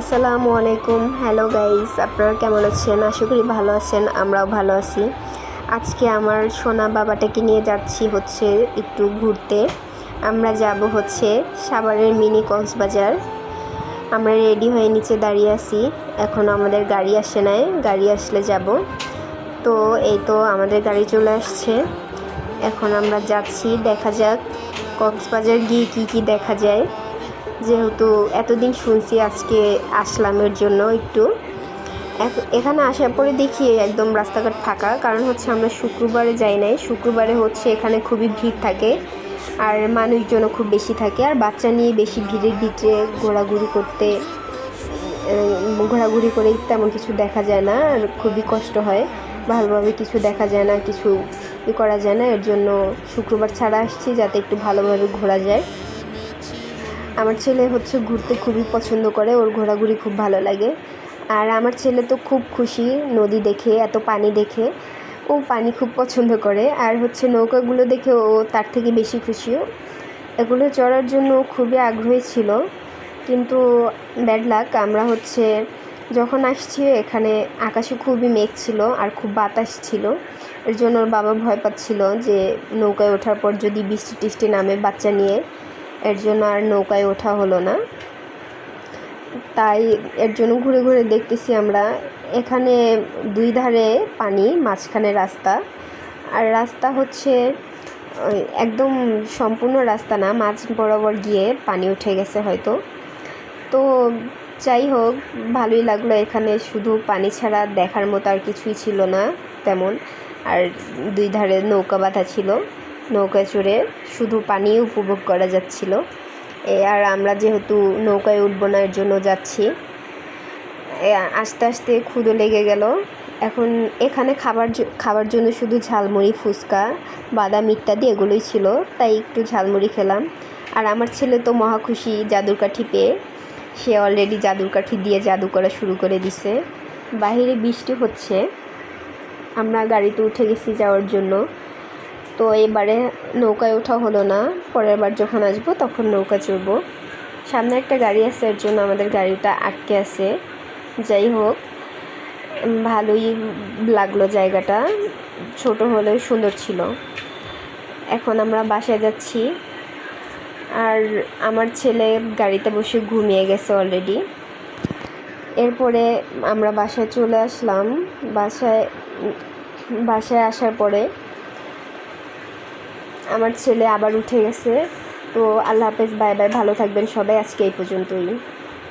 আসসালামু আলাইকুম। Hello guys, আপনারা কেমন আছেন? আশা করি ভালো আছেন, আমরাও ভালো আছি। আজকে আমার সোনা বাবাটাকে নিয়ে যাচ্ছি হচ্ছে একটু ঘুরতে। আমরা যাব হচ্ছে সাভারের মিনি কক্সবাজার। আমরা রেডি হয়ে নিচে দাঁড়িয়ে আছি, এখন আমাদের গাড়ি আসে নাই, গাড়ি আসলে যাব। তো এই তো আমাদের গাড়ি চলে আসছে, এখন আমরা যাচ্ছি। দেখা যাক কক্সবাজার গিয়ে কী দেখা যায়। যেহেতু এতদিন শুনছি, আজকে আসলাম এর জন্য একটু। এখানে আসার পরে দেখি একদম রাস্তাঘাট ফাঁকা, কারণ হচ্ছে আমরা শুক্রবারে যাই নাই। শুক্রবারে হচ্ছে এখানে খুবই ভিড় থাকে আর মানুষজনও খুব বেশি থাকে, আর বাচ্চা নিয়ে বেশি ভিড়ের ভিতরে ঘোরাঘুরি করে তেমন কিছু দেখা যায় না, আর খুবই কষ্ট হয়, ভালোভাবে কিছু দেখা যায় না, কিছু করা যায় না। এর জন্য শুক্রবার ছাড়া আসছি, যাতে একটু ভালোভাবে ঘোরা যায়। আমার ছেলে হচ্ছে ঘুরতে খুবই পছন্দ করে, ওর ঘোরাঘুরি খুব ভালো লাগে। আর আমার ছেলে তো খুব খুশি নদী দেখে, এত পানি দেখে ও পানি খুব পছন্দ করে। আর হচ্ছে নৌকাগুলো দেখে ও তার থেকে বেশি খুশিও। এগুলো চড়ার জন্য খুবই আগ্রহী ছিল, কিন্তু ব্যাড লাক, আমরা হচ্ছে যখন আসছি এখানে আকাশে খুবই মেঘ ছিল আর খুব বাতাস ছিল। এর জন্য ওর বাবা ভয় পাচ্ছিল যে নৌকায় ওঠার পর যদি বৃষ্টি টিষ্টি নামে বাচ্চা নিয়ে, এর জন্য আর নৌকায় ওঠা হলো না। তাই এর জন্য ঘুরে ঘুরে দেখতেছি আমরা। এখানে দুই ধারে পানি, মাঝখানে রাস্তা। আর রাস্তা হচ্ছে একদম সম্পূর্ণ রাস্তা না, মাঝ বরাবর গিয়ে পানি উঠে গেছে হয়তো। তো যাই হোক, ভালোই লাগলো। এখানে শুধু পানি ছাড়া দেখার মতো আর কিছুই ছিল না তেমন। আর দুই ধারে নৌকা বাঁধা ছিল, নৌকায় চড়ে শুধু পানি উপভোগ করা যাচ্ছিল। আর আমরা যেহেতু নৌকায় উঠবো না, এর জন্য যাচ্ছি। আস্তে আস্তে ক্ষুধা লেগে গেল। এখন এখানে খাবার জন্য শুধু ঝালমুড়ি, ফুচকা, বাদাম ইত্যাদি এগুলোই ছিল, তাই একটু ঝালমুড়ি খেলাম। আর আমার ছেলে তো মহা খুশি জাদুর কাঠি পেয়ে, সে অলরেডি জাদুর কাঠি দিয়ে জাদু করা শুরু করে দিছে। বাইরে বৃষ্টি হচ্ছে, আমরা গাড়িতে উঠে গেছি যাওয়ার জন্য। তো এবারে নৌকায় ওঠা হলো না, পরের বার যখন আসবো তখন নৌকা চড়বো। সামনে একটা গাড়ি আছে, এর জন্য আমাদের গাড়িটা আটকে আছে। যাই হোক, ভালোই লাগলো জায়গাটা, ছোট হলেও সুন্দর ছিল। এখন আমরা বাসায় যাচ্ছি, আর আমার ছেলে গাড়িতে বসে ঘুমিয়ে গেছে অলরেডি। এরপরে আমরা বাসায় চলে আসলাম। বাসায় আসার পরে আমার ছেলে আবার উঠে গেছে। তো আল্লাহ হাফেজ, বাই বাই, ভালো থাকবেন সবাই। আজকে এই পর্যন্তই।